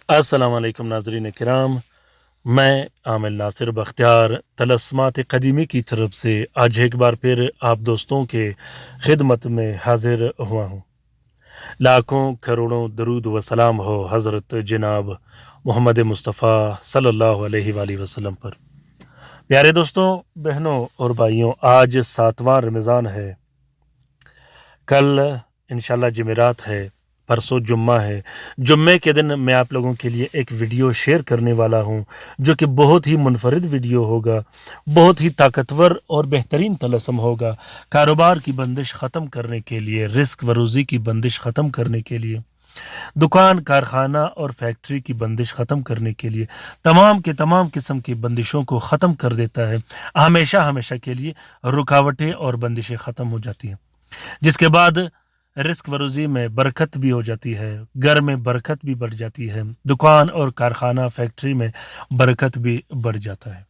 अस्सलाम वालेकुम नाज़रीन किराम। मैं आमिल नासिर बख्तियार तलस्मात क़दीमी की तरफ से आज एक बार फिर आप दोस्तों के खिदमत में हाजिर हुआ हूँ। लाखों करोड़ों दरूद व सलाम हो हज़रत जनाब मोहम्मद मुस्तफ़ा सल्लल्लाहु अलैहि वसल्लम पर। प्यारे दोस्तों, बहनों और भाइयों, आज 7वां रमज़ान है। कल इंशाल्लाह जुमेरात है, परसों जुम्मा है। जुम्मे के दिन मैं आप लोगों के लिए एक वीडियो शेयर करने वाला हूं, जो कि बहुत ही मुनफरिद वीडियो होगा, बहुत ही ताकतवर और बेहतरीन तलस्सम होगा। कारोबार की बंदिश ख़त्म करने के लिए, रिस्क व रोज़ी की बंदिश ख़त्म करने के लिए, दुकान, कारखाना और फैक्ट्री की बंदिश ख़त्म करने के लिए, तमाम के तमाम किस्म की बंदिशों को ख़त्म कर देता है। हमेशा हमेशा के लिए रुकावटें और बंदिशें ख़त्म हो जाती हैं, जिसके बाद रिस्क वरोज़ी में बरकत भी हो जाती है, घर में बरकत भी बढ़ जाती है, दुकान और कारखाना फैक्ट्री में बरकत भी बढ़ जाता है।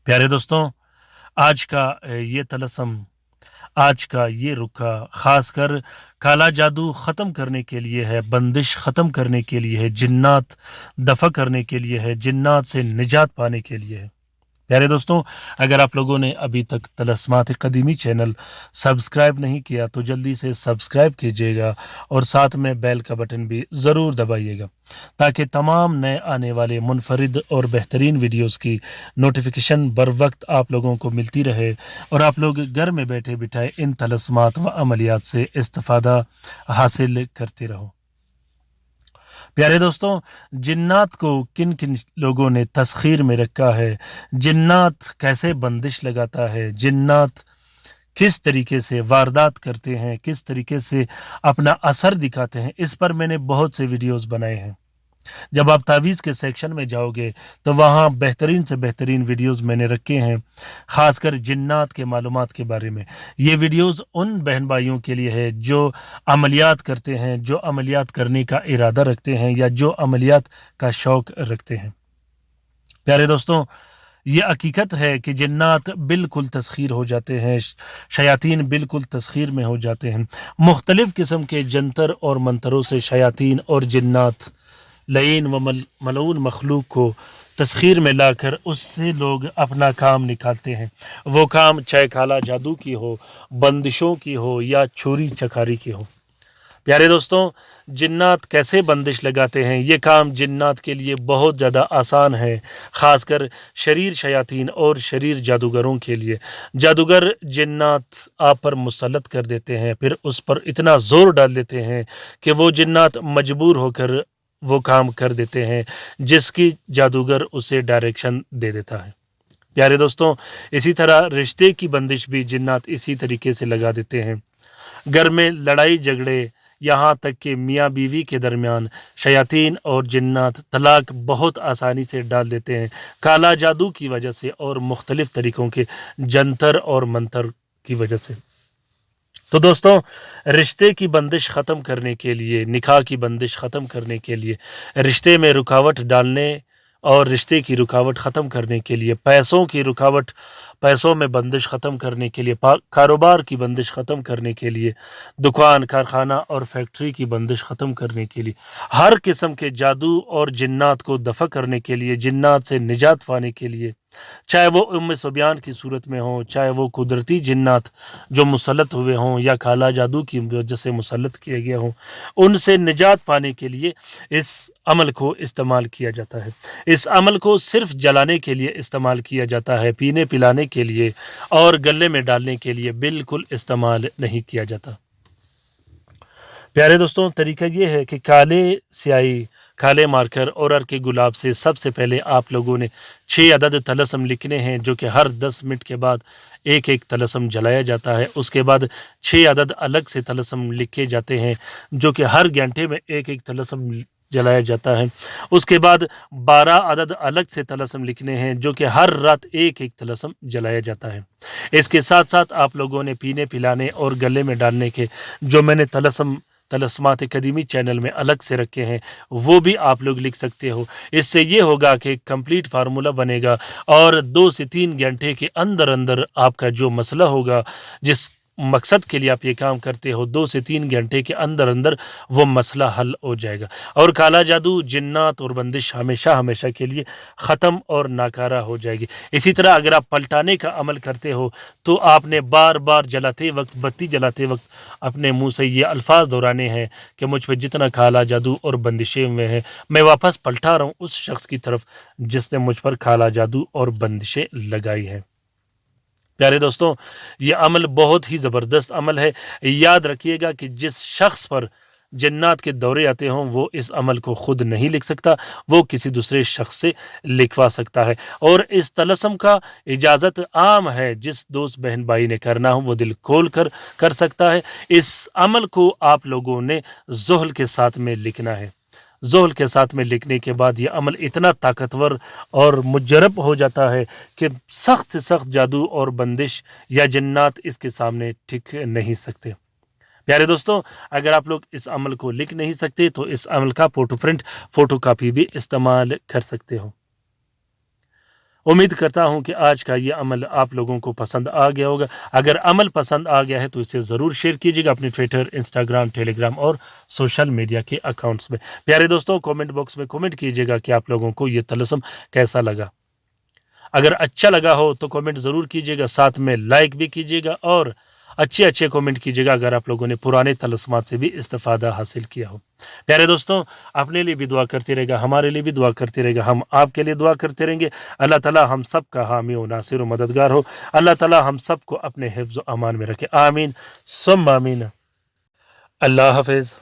प्यारे दोस्तों, आज का ये तलस्सम, आज का ये रुका ख़ासकर काला जादू ख़त्म करने के लिए है, बंदिश ख़त्म करने के लिए है, जिन्नात दफ़ा करने के लिए है, जिन्नात से निजात पाने के लिए है। प्यारे दोस्तों, अगर आप लोगों ने अभी तक तलस्मात क़दीमी चैनल सब्सक्राइब नहीं किया तो जल्दी से सब्सक्राइब कीजिएगा और साथ में बेल का बटन भी ज़रूर दबाइएगा, ताकि तमाम नए आने वाले मुनफरिद और बेहतरीन वीडियोस की नोटिफिकेशन बर वक्त आप लोगों को मिलती रहे और आप लोग घर में बैठे बिठाए इन तलस्मात व अमलियात से इस्तिफ़ादा हासिल करते रहो। प्यारे दोस्तों, जिन्नात को किन किन लोगों ने तस्खीर में रखा है, जिन्नात कैसे बंदिश लगाता है, जिन्नात किस तरीके से वारदात करते हैं, किस तरीके से अपना असर दिखाते हैं, इस पर मैंने बहुत से वीडियोस बनाए हैं। जब आप तावीज़ के सेक्शन में जाओगे तो वहाँ बेहतरीन से बेहतरीन वीडियोस मैंने रखे हैं, ख़ासकर जिन्नात के मालूमात के बारे में। ये वीडियोस उन बहन भाइयों के लिए है जो अमलियात करते हैं, जो अमलियात करने का इरादा रखते हैं या जो अमलियात का शौक़ रखते हैं। प्यारे दोस्तों, ये हकीकत है कि जिन्नात बिल्कुल तस्खीर हो जाते हैं, शयातीन बिल्कुल तस्खीर में हो जाते हैं। मुख्तलिफ़ किस्म के जंतर और मंतरों से शयातीन और जिन्नात लईन व मलऊन मखलूक को तस्खीर में लाकर उससे लोग अपना काम निकालते हैं। वो काम चाहे काला जादू की हो, बंदिशों की हो या चोरी चकारी की हो। प्यारे दोस्तों, जिन्नात कैसे बंदिश लगाते हैं, ये काम जिन्नात के लिए बहुत ज़्यादा आसान है, ख़ासकर शरीर शयातीन और शरीर जादूगरों के लिए। जादूगर जिन्नात आप पर मुसल्लत कर देते हैं, फिर उस पर इतना ज़ोर डाल देते हैं कि वो जिन्नात मजबूर होकर वो काम कर देते हैं जिसकी जादूगर उसे डायरेक्शन दे देता है। प्यारे दोस्तों, इसी तरह रिश्ते की बंदिश भी जिन्नात इसी तरीके से लगा देते हैं। घर में लड़ाई झगड़े, यहाँ तक कि मियाँ बीवी के दरमियान शयातीन और जिन्नात तलाक बहुत आसानी से डाल देते हैं, काला जादू की वजह से और मुख्तलिफ़ तरीक़ों के जंतर और मंतर की वजह से। तो दोस्तों, रिश्ते की बंदिश ख़त्म करने के लिए, निकाह की बंदिश ख़त्म करने के लिए, रिश्ते में रुकावट डालने और रिश्ते की रुकावट ख़त्म करने के लिए, पैसों की रुकावट, पैसों में बंदिश ख़त्म करने के लिए, कारोबार की बंदिश ख़त्म करने के लिए, दुकान, कारखाना और फैक्ट्री की बंदिश ख़त्म करने के लिए, हर किस्म के जादू और जिन्नात को दफ़ा करने के लिए, जिन्नात से निजात पाने के लिए, चाहे वो उम्म सुबयान की सूरत में हो, चाहे वो कुदरती जिन्नात जो मुसल्लत हुए हों या काला जादू की वजह से मुसल्लत किए गए हों, उनसे निजात पाने के लिए इस अमल को इस्तेमाल किया जाता है। इस अमल को सिर्फ जलाने के लिए इस्तेमाल किया जाता है, पीने पिलाने के लिए और गले में डालने के लिए बिल्कुल इस्तेमाल नहीं किया जाता। प्यारे दोस्तों, तरीका ये है कि काले स्याही, काले मार्कर और अर्के गुलाब से सबसे पहले आप लोगों ने 6 अदद तलस्सम लिखने हैं, जो कि हर 10 मिनट के बाद एक एक तलस्सम जलाया जाता है। उसके बाद 6 अदद अलग से तलस्सम लिखे जाते हैं, जो कि हर घंटे में एक एक तलस्सम जलाया जाता है। उसके बाद 12 अदद अलग से तलस्सम लिखने हैं, जो कि हर रात एक एक तलस्सम जलाया जाता है। इसके साथ साथ आप लोगों ने पीने पिलाने और गले में डालने के जो मैंने तलस्मात क़दीमी चैनल में अलग से रखे हैं, वो भी आप लोग लिख सकते हो। इससे ये होगा कि कंप्लीट फार्मूला बनेगा और 2 से 3 घंटे के अंदर अंदर आपका जो मसला होगा, जिस मकसद के लिए आप ये काम करते हो 2 से 3 घंटे के अंदर अंदर वो मसला हल हो जाएगा। और काला जादू, जिन्नात और बंदिश हमेशा हमेशा के लिए ख़त्म और नाकारा हो जाएगी। इसी तरह अगर आप पलटाने का अमल करते हो तो आपने बार बार जलाते वक्त, बत्ती जलाते वक्त अपने मुंह से ये अल्फाज दोहराने हैं कि मुझ पर जितना काला जादू और बंदिशें हुए हैं, मैं वापस पलटा रहा हूँ उस शख्स की तरफ जिसने मुझ पर काला जादू और बंदिशें लगाई हैं। प्यारे दोस्तों, ये अमल बहुत ही ज़बरदस्त अमल है। याद रखिएगा कि जिस शख्स पर जन्नात के दौरे आते हों वो इस अमल को ख़ुद नहीं लिख सकता, वो किसी दूसरे शख्स से लिखवा सकता है। और इस तलस्सुम का इजाज़त आम है, जिस दोस्त बहन भाई ने करना हो वो दिल खोल कर सकता है। इस अमल को आप लोगों ने ज़ुहल के साथ में लिखना है। ज़ुहल के साथ में लिखने के बाद ये अमल इतना ताकतवर और मुजरब हो जाता है कि सख्त से सख्त जादू और बंदिश या जन्नात इसके सामने टिक नहीं सकते। प्यारे दोस्तों, अगर आप लोग इस अमल को लिख नहीं सकते तो इस अमल का फोटो प्रिंट, फोटो कापी भी इस्तेमाल कर सकते हो। उम्मीद करता हूं कि आज का ये अमल आप लोगों को पसंद आ गया होगा। अगर अमल पसंद आ गया है तो इसे ज़रूर शेयर कीजिएगा अपने ट्विटर, इंस्टाग्राम, टेलीग्राम और सोशल मीडिया के अकाउंट्स में। प्यारे दोस्तों, कमेंट बॉक्स में कमेंट कीजिएगा कि आप लोगों को ये तलस्सुम कैसा लगा। अगर अच्छा लगा हो तो कमेंट ज़रूर कीजिएगा, साथ में लाइक भी कीजिएगा और अच्छे कमेंट कीजिएगा अगर आप लोगों ने पुराने तलस्सुमात से भी इस्तिफ़ादा हासिल किया हो। प्यारे दोस्तों, अपने लिए भी दुआ करते रहेगा, हमारे लिए भी दुआ करते रहेगा, हम आपके लिए दुआ करते रहेंगे। अल्लाह ताला हम सब का हामी व नासिर व मददगार हो। अल्लाह ताला हम सब को अपने हिफ्ज़ व अमान में रखे। आमीन सुम्मा आमीन। अल्लाह हाफ़िज़।